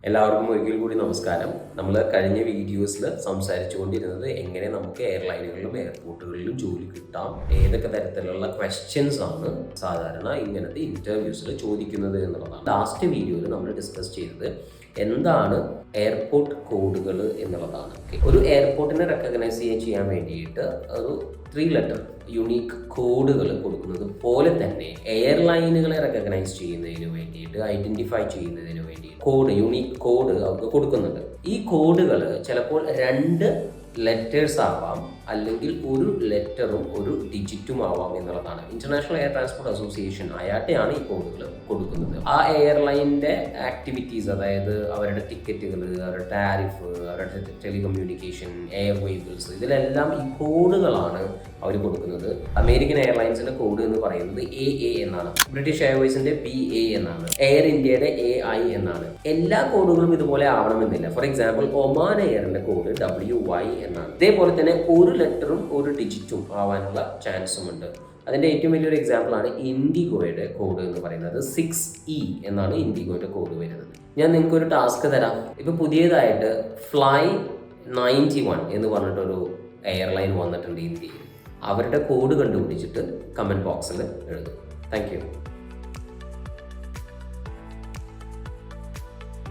എല്ലാവർക്കും ഒരിക്കൽ കൂടി നമസ്കാരം. നമ്മൾ കഴിഞ്ഞ വീഡിയോസിൽ സംസാരിച്ചുകൊണ്ടിരുന്നത് എങ്ങനെ നമുക്ക് എയർലൈനുകളിലും എയർപോർട്ടുകളിലും ജോലി കിട്ടാം, ഏതൊക്കെ തരത്തിലുള്ള ക്വസ്റ്റ്യൻസ് ആണ് സാധാരണ ഇങ്ങനത്തെ ഇൻ്റർവ്യൂസിൽ ചോദിക്കുന്നത് എന്നുള്ളതാണ്. ലാസ്റ്റ് വീഡിയോയിൽ നമ്മൾ ഡിസ്കസ് ചെയ്തത് എന്താണ് എയർപോർട്ട് കോഡുകൾ എന്നുള്ളതാണ്. ഒരു എയർപോർട്ടിനെ റെക്കഗ്നൈസ് ചെയ്യാൻ വേണ്ടിയിട്ട് ഒരു 3 ലെറ്റർ യുണീക്ക് കോഡുകൾ കൊടുക്കുന്നത് പോലെ തന്നെ എയർലൈനുകളെ റെക്കഗ്നൈസ് ചെയ്യുന്നതിന് വേണ്ടിയിട്ട്, ഐഡന്റിഫൈ ചെയ്യുന്നതിന് വേണ്ടി യുണീക്ക് കോഡ് അവർക്ക് കൊടുക്കുന്നുണ്ട്. ഈ കോഡുകൾ ചിലപ്പോൾ 2 ലെറ്റേഴ്സ് ആവാം, അല്ലെങ്കിൽ ഒരു ലെറ്ററും ഒരു ഡിജിറ്റും ആവാം എന്നുള്ളതാണ്. ഇന്റർനാഷണൽ എയർ ട്രാൻസ്പോർട്ട് അസോസിയേഷൻ അയാട്ടെയാണ് ഈ കോഡുകൾ കൊടുക്കുന്നത്. ആ എയർലൈനിന്റെ ആക്ടിവിറ്റീസ്, അതായത് അവരുടെ ടിക്കറ്റുകൾ, അവരുടെ ടാരിഫ്, അവരുടെ ടെലികമ്മ്യൂണിക്കേഷൻ, എയർ വെഹിക്കിൾസ്, ഇതിലെല്ലാം ഈ കോഡുകളാണ് അവർ കൊടുക്കുന്നത്. അമേരിക്കൻ എയർലൈൻസിന്റെ കോഡ് എന്ന് പറയുന്നത് AA എന്നാണ്, ബ്രിട്ടീഷ് എയർവേസിന്റെ BA എന്നാണ്, എയർ ഇന്ത്യയുടെ AI എന്നാണ്. എല്ലാ കോഡുകളും ഇതുപോലെ ആവണമെന്നില്ല. ഫോർ എക്സാമ്പിൾ, ഒമാൻ എയറിന്റെ കോഡ് WY എന്നാണ്. ഇതേപോലെ തന്നെ ഒരു ലെറ്ററും ഒരു ഡിജിറ്റും ആവാനുള്ള ചാൻസും ഉണ്ട്. അതിൻ്റെ ഏറ്റവും വലിയൊരു എക്സാമ്പിൾ ആണ് ഇൻഡിഗോയുടെ കോഡ് എന്ന് പറയുന്നത്. 6E എന്നാണ് ഇൻഡിഗോയുടെ കോഡ് വരുന്നത്. ഞാൻ നിങ്ങൾക്ക് ഒരു ടാസ്ക് തരാം. ഇപ്പോൾ പുതിയതായിട്ട് ഫ്ലൈ 91 എന്ന് പറഞ്ഞിട്ടൊരു എയർലൈൻ വന്നിട്ടുണ്ട് ഇന്ത്യയിൽ. അവരുടെ കോഡ് കണ്ടുപിടിച്ചിട്ട് കമൻറ്റ് ബോക്സിൽ എഴുതും. Thank you.